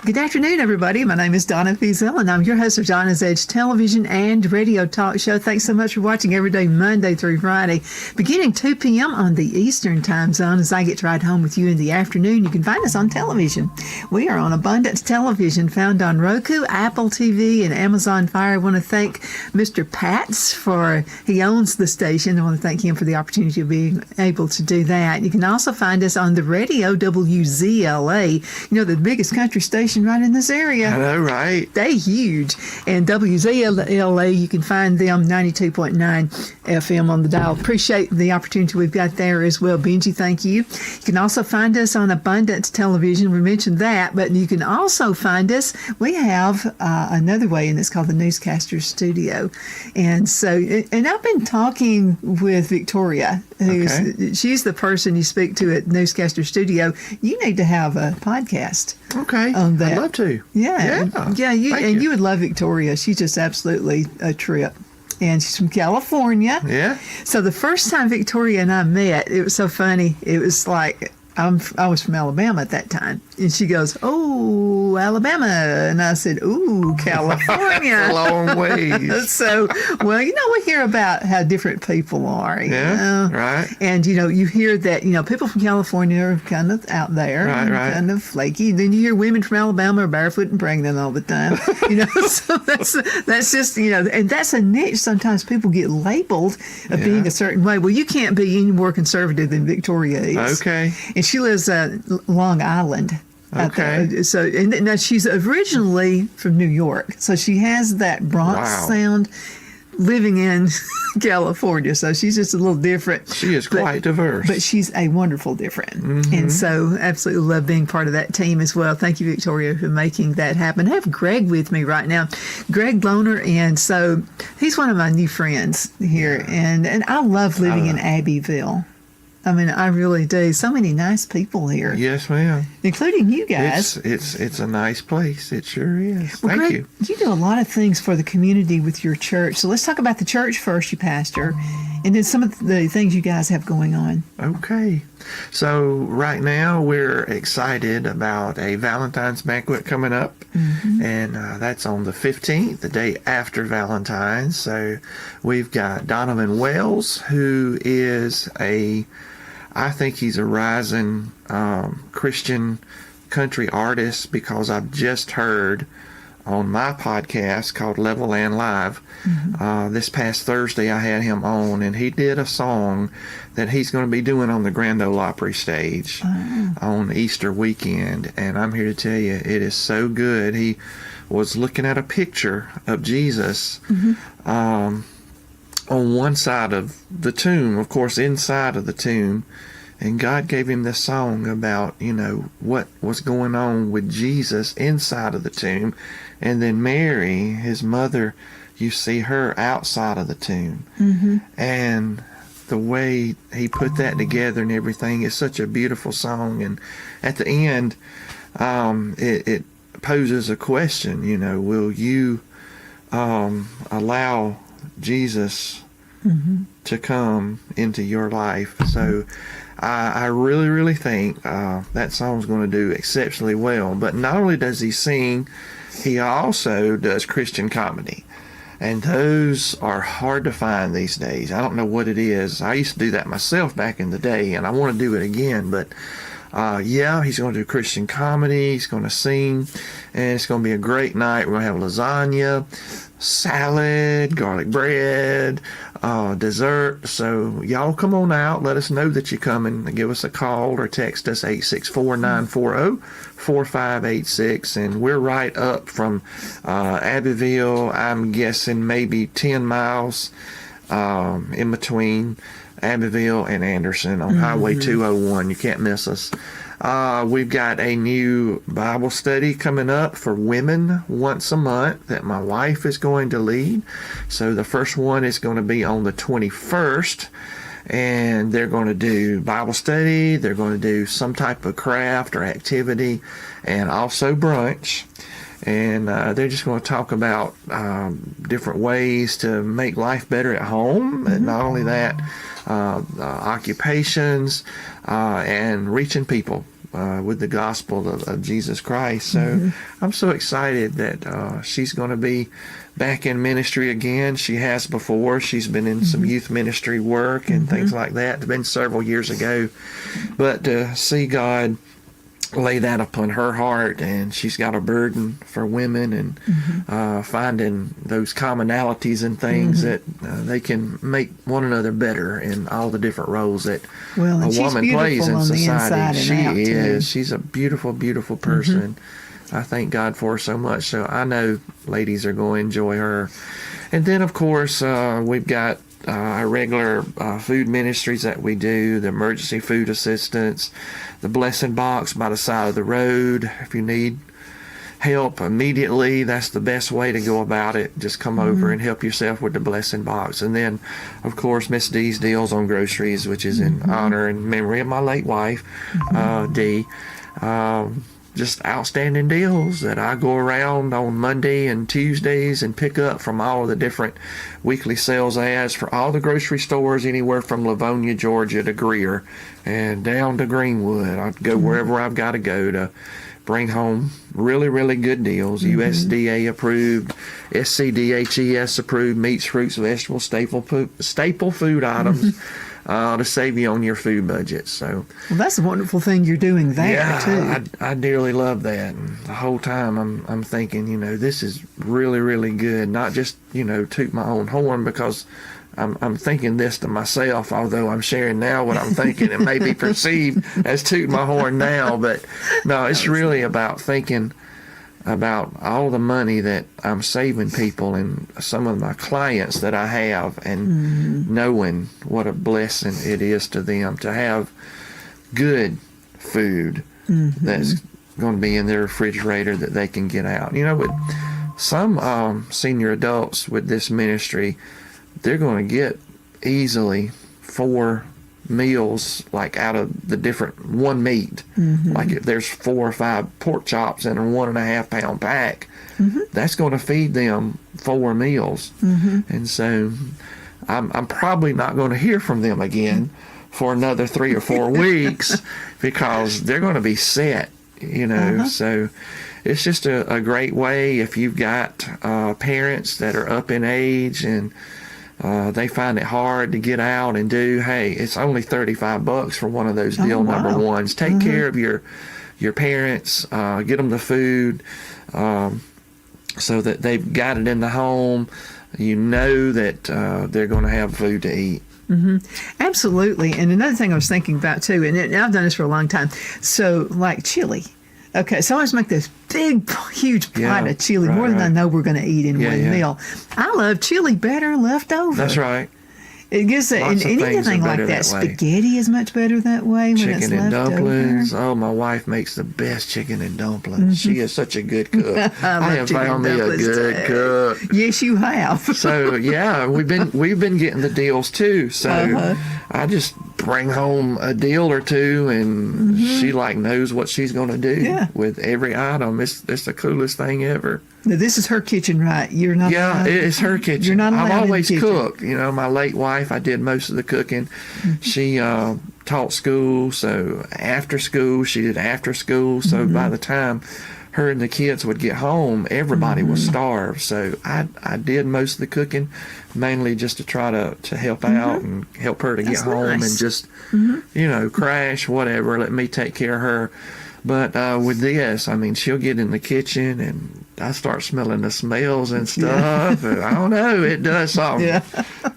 Good afternoon, everybody. My name is Donna Fiesel, and I'm your host of Donna's Edge television and radio talk show. Thanks so much for watching every day, Monday through Friday, beginning 2 p.m. on the Eastern Time Zone. As I get to ride home with you in the afternoon, you can find us on television. We are on Abundance Television, found on Roku, Apple TV, and Amazon Fire. I want to thank Mr. Pats he owns the station. I want to thank him for the opportunity of being able to do that. You can also find us on the radio, WZLA, the biggest country station right in this area. I know, right? They huge. And WZLA, you can find them 92.9 FM on the dial. Appreciate the opportunity we've got there as well. Benji, thank you. You can also find us on Abundance Television. We mentioned that, but you can also find us. We have another way, and it's called the Newscaster Studio. And I've been talking with Victoria, she's the person you speak to at Newscaster Studio. You need to have a podcast. Okay. On that. I'd love to. Yeah. You would love Victoria. She's just absolutely a trip. And she's from California. Yeah. So the first time Victoria and I met, it was so funny. It was like, I was from Alabama at that time. And she goes, "Oh, Alabama." And I said, "Ooh, California." A long ways. So, we hear about how different people are. Right. And, you hear that, people from California are kind of out there. Right. Kind of flaky. And then you hear women from Alabama are barefoot and pregnant all the time. So that's just, and that's a niche. Sometimes people get labeled of being a certain way. Well, you can't be any more conservative than Victoria is. Okay. And she lives Long Island. Okay. So, and now she's originally from New York, so she has that Bronx sound living in California. So she's just a little different. She is quite diverse. But she's a wonderful different. Mm-hmm. And so absolutely love being part of that team as well. Thank you, Victoria, for making that happen. I have Gregg with me right now. Gregg Loner, and so he's one of my new friends here. And I love living in Abbeville. I mean, I really do. So many nice people here. Yes, ma'am. Including you guys. It's a nice place. It sure is. Well, Thank Gregg, you. You do a lot of things for the community with your church. So let's talk about the church first, you pastor, and then some of the things you guys have going on. Okay. So right now we're excited about a Valentine's banquet coming up. Mm-hmm. And that's on the 15th, the day after Valentine's. So we've got Donovan Wells, who is I think he's a rising Christian country artist, because I've just heard on my podcast called Level and Live, this past Thursday I had him on, and he did a song that he's going to be doing on the Grand Ole Opry stage on Easter weekend. And I'm here to tell you, it is so good. He was looking at a picture of Jesus on one side of the tomb, of course, inside of the tomb, and God gave him this song about, what was going on with Jesus inside of the tomb, and then Mary, his mother, you see her outside of the tomb. Mm-hmm. And the way he put that together and everything is such a beautiful song. And at the end, it poses a question, will you allow Jesus to come into your life? So I really, really think that song's going to do exceptionally well. But not only does he sing, he also does Christian comedy. And those are hard to find these days. I don't know what it is. I used to do that myself back in the day, and I want to do it again. But he's going to do Christian comedy. He's going to sing, and it's going to be a great night. We're going to have lasagna, salad, garlic bread, dessert. So y'all come on out. Let us know that you're coming. Give us a call or text us 864-940-4586. And we're right up from Abbeville. I'm guessing maybe 10 miles in between Abbeville and Anderson on Highway 201. You can't miss us. We've got a new Bible study coming up for women once a month that my wife is going to lead. So the first one is going to be on the 21st. And they're going to do Bible study, they're going to do some type of craft or activity, and also brunch. And they're just going to talk about different ways to make life better at home. And not only that, occupations and reaching people with the gospel of Jesus Christ. So I'm so excited that she's going to be back in ministry again. She has before. She's been in some youth ministry work and things like that. It's been several years ago. But to see God lay that upon her heart, and she's got a burden for women, and finding those commonalities and things that they can make one another better in all the different roles that a woman plays in society. She is. She's a beautiful, beautiful person. I thank God for her so much. So I know ladies are going to enjoy her. And then, of course, we've got our regular food ministries that we do, the emergency food assistance, the blessing box by the side of the road. If you need help immediately, that's the best way to go about it. Just come over and help yourself with the blessing box. And then, of course, Miss D's Deals on Groceries, which is in honor and memory of my late wife, Dee. Just outstanding deals that I go around on Monday and Tuesdays and pick up from all of the different weekly sales ads for all the grocery stores anywhere from Livonia, Georgia to Greer and down to Greenwood. I go wherever I've got to go to bring home really, really good deals. USDA approved, SCDHES approved meats, fruits, vegetables, staple food items. To save you on your food budget. So, well, that's a wonderful thing you're doing there too. I dearly love that. And the whole time I'm thinking, this is really, really good. Not just, toot my own horn, because I'm thinking this to myself, although I'm sharing now what I'm thinking. It may be perceived as tooting my horn now, but no, it's really about thinking about all the money that I'm saving people and some of my clients that I have, and knowing what a blessing it is to them to have good food that's going to be in their refrigerator that they can get out. With some senior adults with this ministry, they're going to get easily 4 meals, like out of the different one meat. Like if there's 4 or 5 pork chops in a 1.5 pound pack, that's going to feed them 4 meals. And so I'm probably not going to hear from them again for another 3 or 4 weeks, because they're going to be set, so it's just a great way if you've got parents that are up in age and they find it hard to get out and do. Hey, it's only $35 for one of those deal number ones. Take care of your parents, get them the food, so that they've got it in the home. That they're going to have food to eat. Absolutely. And another thing I was thinking about too, and I've done this for a long time. So like chili. Okay, so I always make this big, huge pot of chili, more than I know we're going to eat in one meal. I love chili better left over. That's right. It gives and anything like that. Spaghetti is much better that way when it's left over. Chicken and dumplings. Oh, my wife makes the best chicken and dumplings. She is such a good cook. I have found me a good cook. Yes, you have. So we've been getting the deals too. So I just bring home a deal or two, and she knows what she's going to do with every item. It's the coolest thing ever. Now, this is her kitchen, right? You're not. Yeah, it's her kitchen. You're not allowed. I've always in the kitchen. cooked. My late wife, I did most of the cooking. She taught school, so after school she did after school. So by the time her and the kids would get home, everybody was starved. So I did most of the cooking, mainly just to try to help out and help her to get home and just crash, whatever. Let me take care of her. But with this, she'll get in the kitchen and I start smelling the smells and stuff. And I don't know, it does something.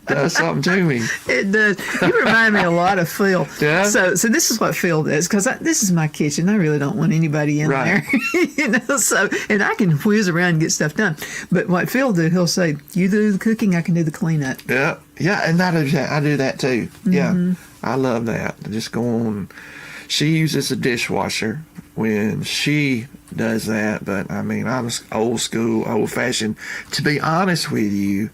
Does something to me. It does. You remind me a lot of Phil. Yeah. So this is what Phil does, because this is my kitchen. I really don't want anybody in there. So, and I can whiz around and get stuff done. But what Phil do, he'll say, "You do the cooking, I can do the cleanup." Yeah, and I do that too. Yeah, I love that. Just go on. she uses a dishwasher when she does that. But I mean, I'm old school, old fashioned. To be honest with you,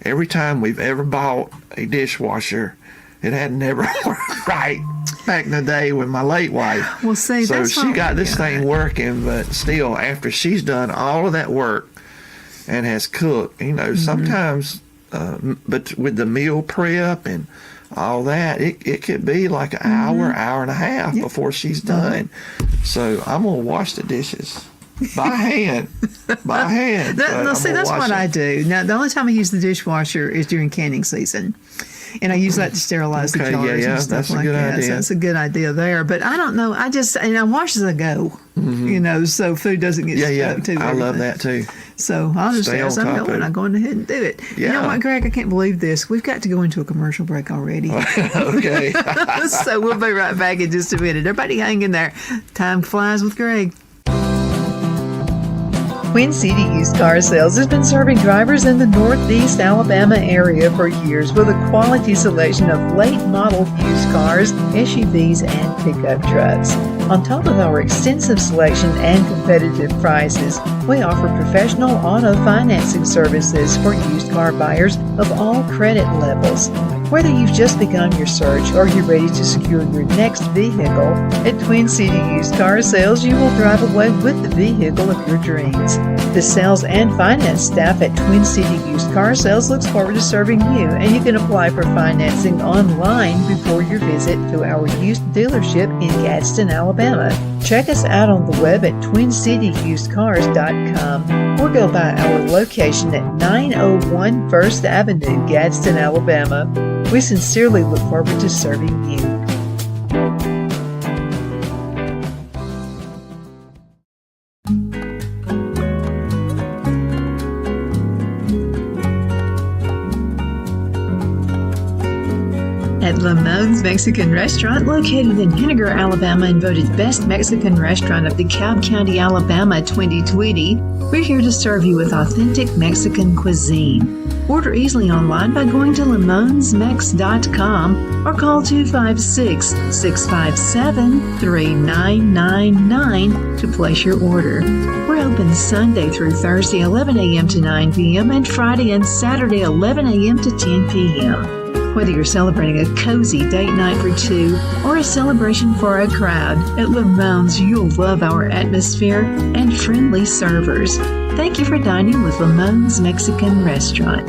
every time we've ever bought a dishwasher, it had never worked right back in the day with my late wife. Well, see, so that's she got this thing working, but still, after she's done all of that work and has cooked, sometimes, but with the meal prep and all that, it could be like an hour and a half before she's done. So I'm gonna wash the dishes by hand. That's what I do. Now, the only time I use the dishwasher is during canning season. And I use that to sterilize the jars and stuff like that. So that's a good idea there. But I don't know. I wash as I go, so food doesn't get stuck to everything. I love that too. So I'll just as I'm going, I'm going ahead and do it. Yeah. You know what, Greg? I can't believe this. We've got to go into a commercial break already. Okay. So we'll be right back in just a minute. Everybody hang in there. Time flies with Greg. Twin City Used Car Sales has been serving drivers in the Northeast Alabama area for years with a quality selection of late model used cars, SUVs, and pickup trucks. On top of our extensive selection and competitive prices, we offer professional auto financing services for used car buyers of all credit levels. Whether you've just begun your search or you're ready to secure your next vehicle, at Twin City Used Car Sales, you will drive away with the vehicle of your dreams. The sales and finance staff at Twin City Used Car Sales looks forward to serving you, and you can apply for financing online before your visit to our used dealership in Gadsden, Alabama. Check us out on the web at twincityusedcars.com or go by our location at 901 First Avenue, Gadsden, Alabama. We sincerely look forward to serving you. At Lamone's Mexican Restaurant, located in Henniger, Alabama, and voted Best Mexican Restaurant of DeKalb County, Alabama 2020, we're here to serve you with authentic Mexican cuisine. Order easily online by going to lamonsmex.com or call 256-657-3999 to place your order. We're open Sunday through Thursday, 11 a.m. to 9 p.m. and Friday and Saturday, 11 a.m. to 10 p.m. Whether you're celebrating a cozy date night for two or a celebration for a crowd, at Lamone's you'll love our atmosphere and friendly servers. Thank you for dining with Lamone's Mexican Restaurant.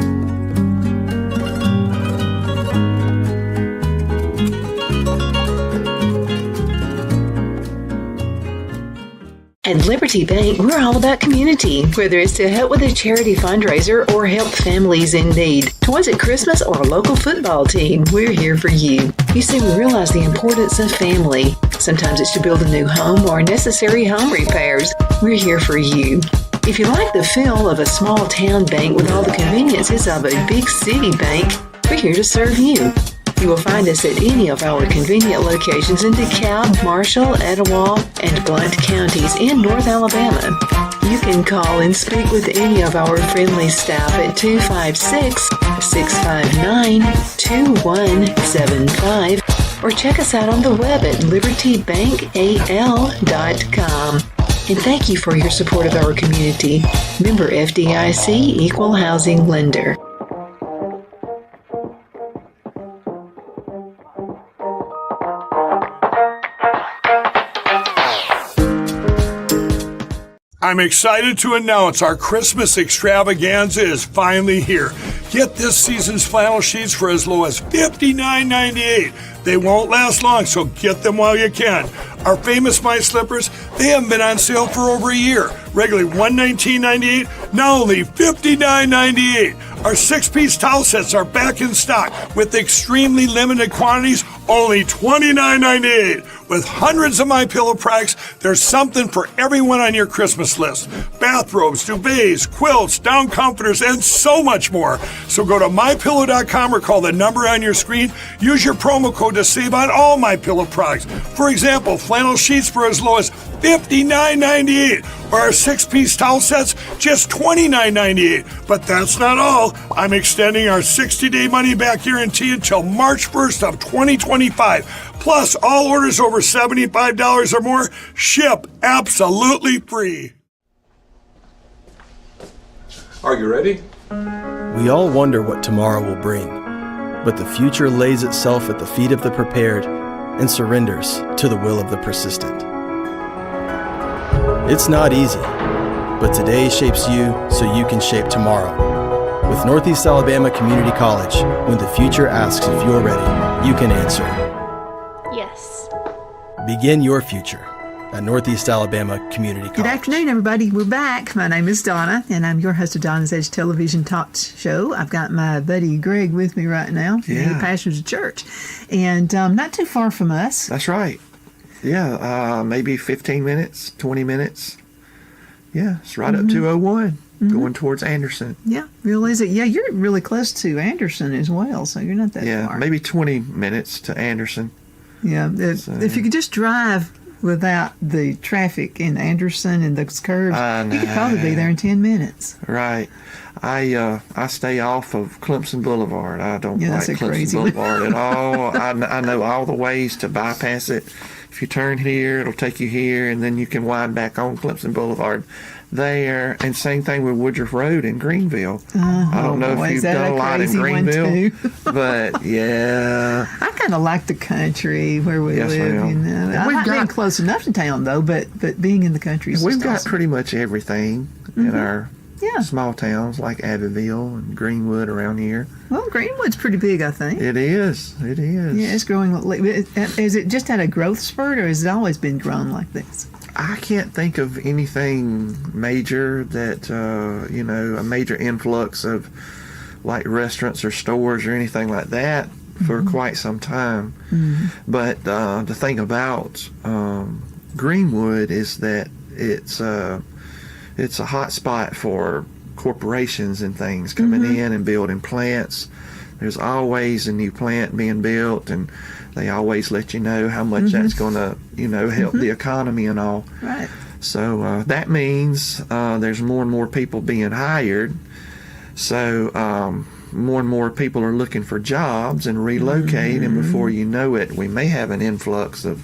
At Liberty Bank, we're all about community, whether it's to help with a charity fundraiser or help families in need. Toys at Christmas or a local football team, we're here for you. You see, we realize the importance of family. Sometimes it's to build a new home or necessary home repairs. We're here for you. If you like the feel of a small town bank with all the conveniences of a big city bank, we're here to serve you. You will find us at any of our convenient locations in DeKalb, Marshall, Etowah, and Blount counties in North Alabama. You can call and speak with any of our friendly staff at 256-659-2175 or check us out on the web at libertybankal.com. And thank you for your support of our community. Member FDIC Equal Housing Lender. I'm excited to announce our Christmas extravaganza is finally here. Get this season's flannel sheets for as low as $59.98. They won't last long, so get them while you can. Our famous My Slippers, they haven't been on sale for over a year. Regularly $119.98, now only $59.98. Our 6-piece towel sets are back in stock with extremely limited quantities, only $29.98. With hundreds of MyPillow products, there's something for everyone on your Christmas list. Bathrobes, duvets, quilts, down comforters, and so much more. So go to MyPillow.com or call the number on your screen. Use your promo code to save on all MyPillow products. For example, flannel sheets for as low as $59.98, or our 6-piece towel sets just $29.98. But that's not all. I'm extending our 60-day money-back guarantee until March 1st of 2025. Plus, all orders over $75 or more ship absolutely free. Are you ready? We all wonder what tomorrow will bring, but the future lays itself at the feet of the prepared and surrenders to the will of the persistent. It's not easy, but today shapes you so you can shape tomorrow. With Northeast Alabama Community College, when the future asks if you're ready, you can answer. Yes. Begin your future at Northeast Alabama Community College. Good afternoon, everybody. We're back. My name is Donna, and I'm your host of Donna's Edge Television Talk Show. I've got my buddy Gregg with me right now. Yeah. He pastors a church, and not too far from us. That's right. Yeah, maybe 15 minutes, 20 minutes. Yeah, it's right up 201, going towards Anderson. Yeah, really is it? Yeah, you're really close to Anderson as well, so you're not that Yeah, far. maybe 20 minutes to Anderson. Yeah, if you could just drive without the traffic in Anderson and those curves, you could probably be there in 10 minutes. Right. I stay off of Clemson Boulevard. I don't Yeah, like that's a Clemson crazy one. Boulevard at all. I know all the ways to bypass it. If you turn here, it'll take you here, and then you can wind back on Clemson Boulevard there. And same thing with Woodruff Road in Greenville. I don't know boy, if is you've that done a a lot in crazy one, Greenville, too? but yeah. I kind of like the country where we Yes, live. ma'am. You know, And I we've like being got- close enough to town though, but being in the country is We've just got awesome. pretty much everything in our Yeah. small towns like Abbeville and Greenwood around here. Well, Greenwood's pretty big, I think. It is. It is. Yeah, it's growing. Is it just had a growth spurt, or has it always been grown like this? I can't think of anything major that, a major influx of like restaurants or stores or anything like that for quite some time. But the thing about Greenwood is that it's a hot spot for corporations and things coming in and building plants. There's always a new plant being built, and they always let you know how much that's going to, help the economy and all. Right. So that means there's more and more people being hired. So more and more people are looking for jobs and relocate, and before you know it, we may have an influx of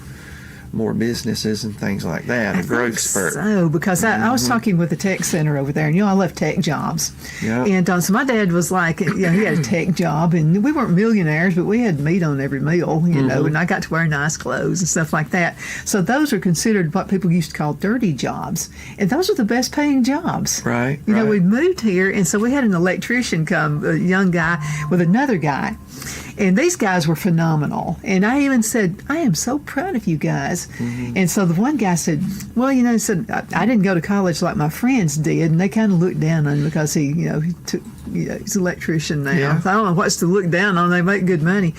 more businesses and things like that, a growth spurt. So, because I was talking with the tech center over there, and I love tech jobs. Yeah. And so my dad was like, he had a tech job, and we weren't millionaires, but we had meat on every meal, and I got to wear nice clothes and stuff like that. So those are considered what people used to call dirty jobs, and those are the best paying jobs. Right. You know, right. we moved here, and so we had an electrician come, a young guy with another guy. And these guys were phenomenal. And I even said, I am so proud of you guys. And so the one guy said, well, I didn't go to college like my friends did. And they kind of looked down on him because he took, he's an electrician now. Yeah. I don't know what's to look down on. They make good money.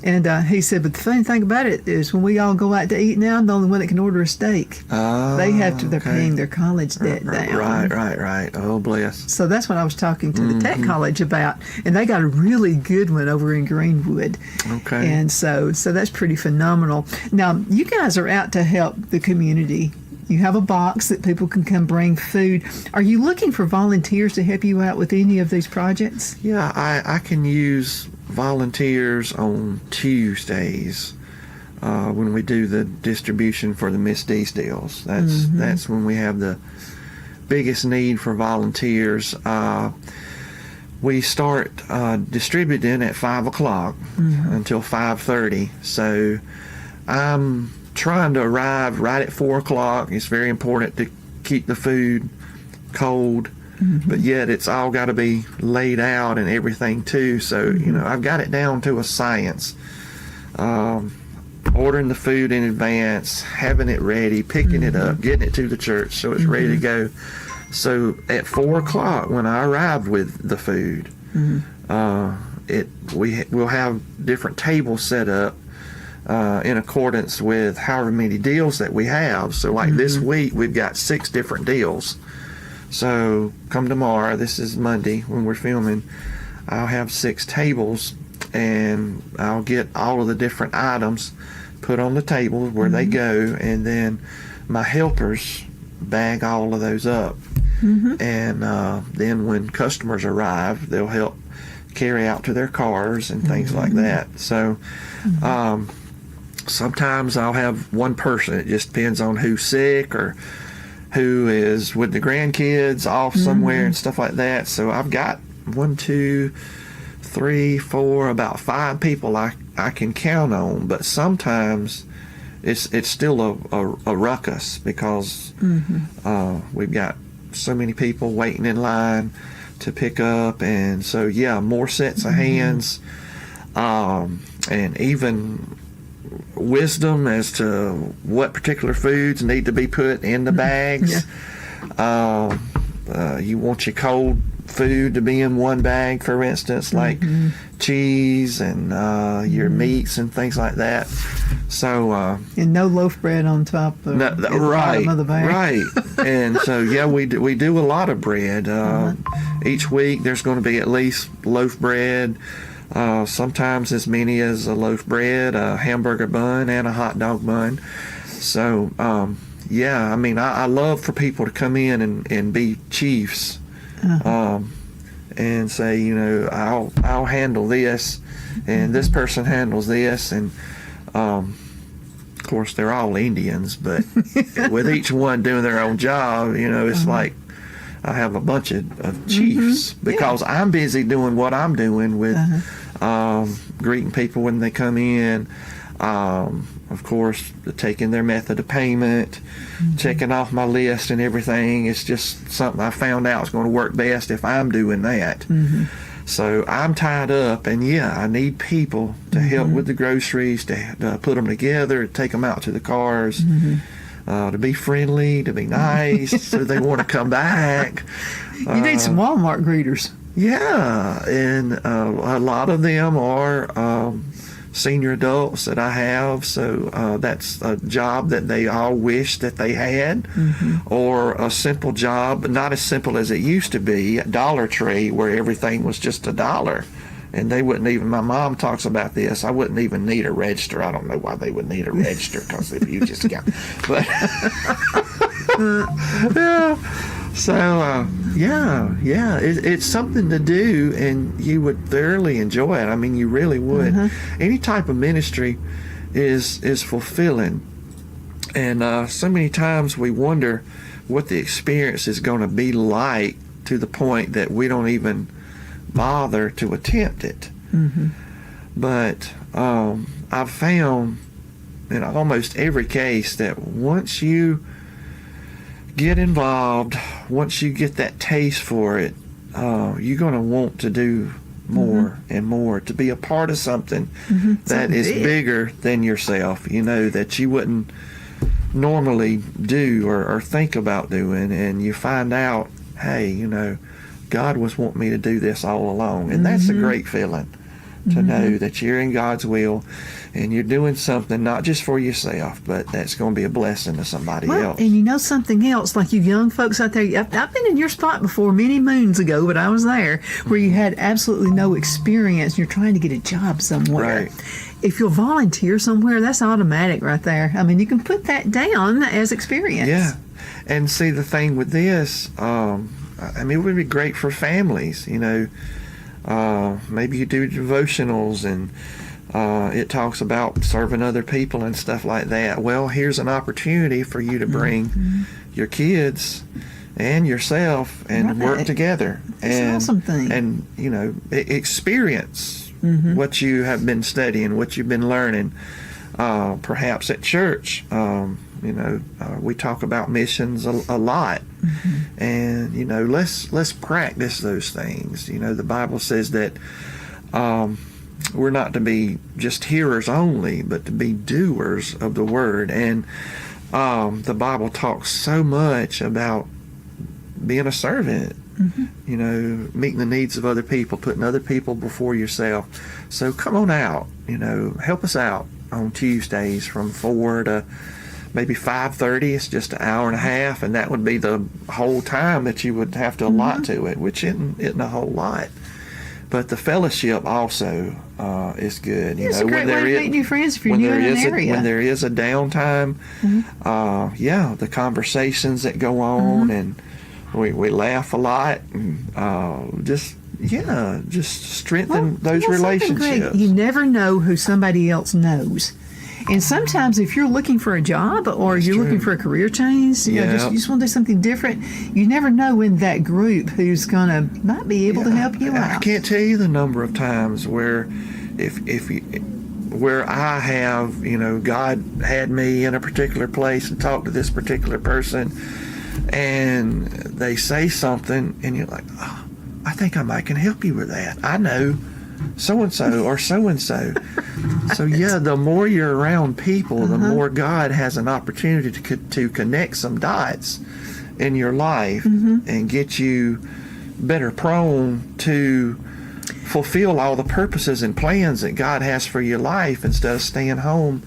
And he said, but the funny thing about it is when we all go out to eat now, I'm the only one that can order a steak. They're paying their college debt down. Right. Oh, bless. So that's what I was talking to the tech college about, and they got a really good one over in Greenwood. Okay. And so that's pretty phenomenal. Now, you guys are out to help the community. You have a box that people can come bring food. Are you looking for volunteers to help you out with any of these projects? Yeah, I can use volunteers on Tuesdays when we do the distribution for the Miss D's deals. That's when we have the biggest need for volunteers. We start distributing at 5 o'clock until 5:30. So I'm trying to arrive right at 4 o'clock. It's very important to keep the food cold, but yet it's all got to be laid out and everything too. So, I've got it down to a science. Ordering the food in advance, having it ready, picking it up, getting it to the church so it's ready to go. So at 4 o'clock when I arrived with the food, we'll have different tables set up in accordance with however many deals that we have. So like this week we've got 6 different deals. So come tomorrow, this is Monday when we're filming, I'll have 6 tables and I'll get all of the different items put on the table where they go, and then my helpers bag all of those up. And then when customers arrive, they'll help carry out to their cars and things like that. So sometimes I'll have one person. It just depends on who's sick or who is with the grandkids off somewhere and stuff like that. So I've got 1, 2, 3, 4, about 5 people I can count on. But sometimes it's still a ruckus because we've got so many people waiting in line to pick up, and so more sets of hands, and even wisdom as to what particular foods need to be put in the bags. You want your cold food to be in one bag, for instance, like cheese and your meats and things like that. So and no loaf bread on top of the bottom of the bag. Right. And so we do a lot of bread. Each week there's going to be at least loaf bread, sometimes as many as a loaf bread, a hamburger bun, and a hot dog bun. So I mean, I love for people to come in and be chiefs. And say, I'll handle this, and this person handles this, and of course they're all Indians, but with each one doing their own job, it's like I have a bunch of chiefs because I'm busy doing what I'm doing with greeting people when they come in. Of course, taking their method of payment, checking off my list and everything. It's just something I found out is going to work best if I'm doing that. So I'm tied up, and I need people to help with the groceries, to put them together, take them out to the cars, to be friendly, to be nice, so they want to come back. You need some Walmart greeters. Yeah, and a lot of them are senior adults that I have, so that's a job that they all wish that they had, or a simple job, but not as simple as it used to be at Dollar Tree, where everything was just $1, and they wouldn't even. My mom talks about this. I wouldn't even need a register. I don't know why they would need a register, because if you just got, but So it's something to do, and you would thoroughly enjoy it. I mean, you really would. Any type of ministry is fulfilling, and so many times we wonder what the experience is going to be like, to the point that we don't even bother to attempt it. But I've found in almost every case that once you get involved, once you get that taste for it, you're going to want to do more and more, to be a part of something that is bigger than yourself, that you wouldn't normally do or think about doing, and you find out, hey, God was wanting me to do this all along, and that's a great feeling, to know that you're in God's will and you're doing something not just for yourself, but that's going to be a blessing to somebody else. And something else, like you young folks out there, I've been in your spot before many moons ago, but I was there, where you had absolutely no experience and you're trying to get a job somewhere. Right. If you'll volunteer somewhere, that's automatic right there. I mean, you can put that down as experience. Yeah. And see, the thing with this, I mean, it would be great for families, maybe you do devotionals, and it talks about serving other people and stuff like that. Well, here's an opportunity for you to bring your kids and yourself and work together. That's an awesome thing. And, experience what you have been studying, what you've been learning, perhaps at church. We talk about missions a lot, and let's practice those things. The Bible says that we're not to be just hearers only, but to be doers of the word. And the Bible talks so much about being a servant, meeting the needs of other people, putting other people before yourself. So come on out, help us out on Tuesdays from 4 to maybe 5:30. It's just an hour and a half, and that would be the whole time that you would have to allot to it, which isn't a whole lot. But the fellowship also is good. It's a great way to meet new friends if you're new in an area. When there is a downtime, the conversations that go on, and we laugh a lot, and just strengthen those relationships. You never know who somebody else knows. And sometimes if you're looking for a job or you're looking for a career change, you just want to do something different, you never know in that group who's might be able to help you out. I can't tell you the number of times where where I have, God had me in a particular place and talked to this particular person, and they say something and you're like, oh, I think I can help you with that. I know so-and-so or so-and-so. So the more you're around people, the more God has an opportunity to connect some dots in your life and get you better prone to fulfill all the purposes and plans that God has for your life instead of staying home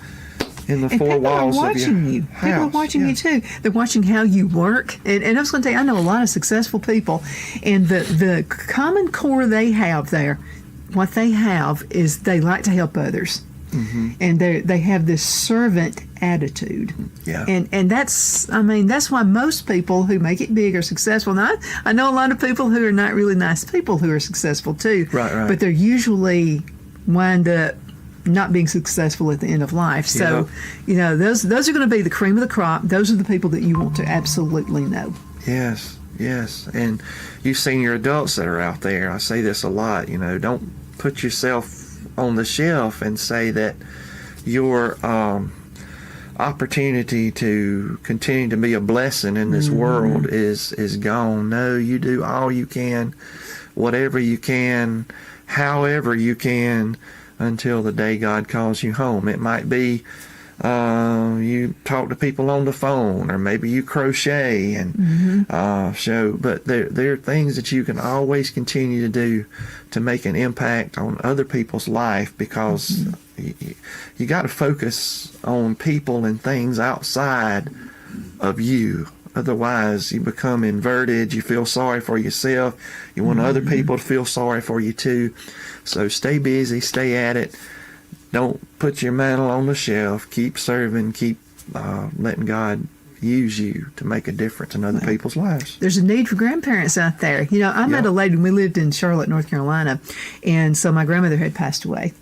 in the four walls of your house. People are watching you too. They're watching how you work. And I was going to tell you, I know a lot of successful people, and the common core they have there, what they have is they like to help others. And they have this servant attitude. And that's why most people who make it big are successful. Now, I know a lot of people who are not really nice people who are successful too. Right. But they're usually wind up not being successful at the end of life. So, those are going to be the cream of the crop. Those are the people that you want to absolutely know. Yes. And you've seen your adults that are out there. I say this a lot, don't put yourself on the shelf and say that your opportunity to continue to be a blessing in this world is gone. No, you do all you can, whatever you can, however you can, until the day God calls you home. It might be you talk to people on the phone, or maybe you crochet and but there are things that you can always continue to do to make an impact on other people's life, because you got to focus on people and things outside of you. Otherwise, you become inverted. You feel sorry for yourself. You want other people to feel sorry for you too. So stay busy, stay at it. Don't put your mantle on the shelf. Keep serving. Keep letting God use you to make a difference in other people's lives. There's a need for grandparents out there. I met a lady when we lived in Charlotte, North Carolina, and so my grandmother had passed away.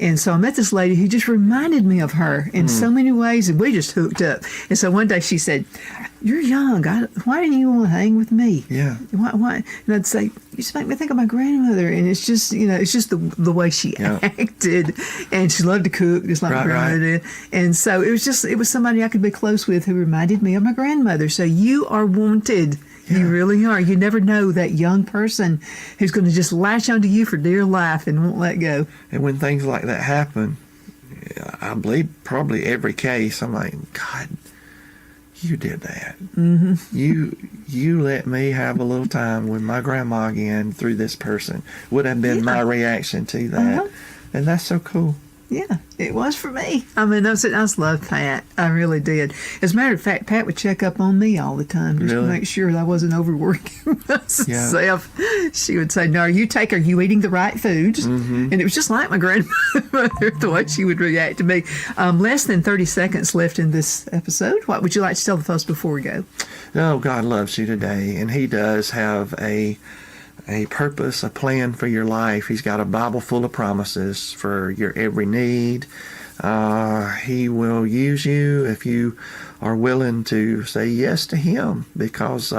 And so I met this lady who just reminded me of her in so many ways, and we just hooked up. And so one day she said, "You're young. Why didn't you want to hang with me?" Yeah. Why? And I'd say, "You just make me think of my grandmother." And it's just, it's just the way she acted, and she loved to cook, just like my grandmother did. And so it was somebody I could be close with who reminded me of my grandmother. So you are wanted. Yeah. You really are. You never know that young person who's going to just latch onto you for dear life and won't let go. And when things like that happen, I believe probably every case, I'm like, God, you did that. You let me have a little time with my grandma again through this person. Would have been my reaction to that. And that's so cool. Yeah, it was for me. I just loved Pat. I really did. As a matter of fact, Pat would check up on me all the time just to make sure that I wasn't overworking myself. She would say, "No, are you eating the right foods?" And it was just like my grandmother, the way she would react to me. Less than 30 seconds left in this episode. What would you like to tell the folks before we go? Oh, God loves you today, and He does have a purpose, a plan for your life. He's got a Bible full of promises for your every need. He will use you if you are willing to say yes to Him, because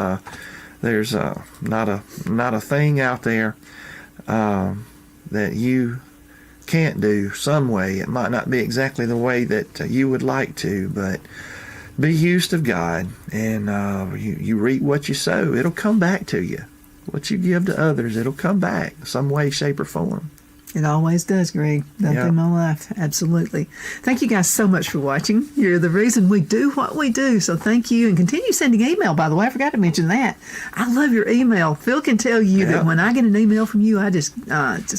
there's not a thing out there that you can't do some way. It might not be exactly the way that you would like to, but be used of God, and you reap what you sow. It'll come back to you. What you give to others, it'll come back some way, shape, or form. It always does, Greg. Done Yeah. through my life. Absolutely. Thank you guys so much for watching. You're the reason we do what we do. So thank you. And continue sending email, by the way. I forgot to mention that. I love your email. Phil can tell you Yeah. that when I get an email from you, I just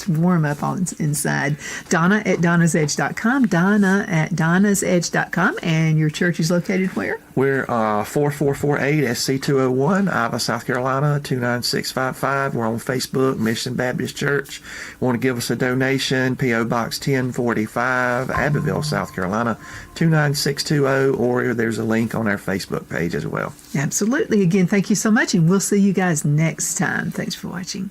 warm up on inside. Donna at donnasedge.com. Donna at donnasedge.com. And your church is located where? We're 4448 SC201, Ivor, South Carolina, 29655. We're on Facebook, Mission Baptist Church. Want to give us a donation, P.O. Box 1045, Abbeville, South Carolina, 29620, or there's a link on our Facebook page as well. Absolutely. Again, thank you so much, and we'll see you guys next time. Thanks for watching.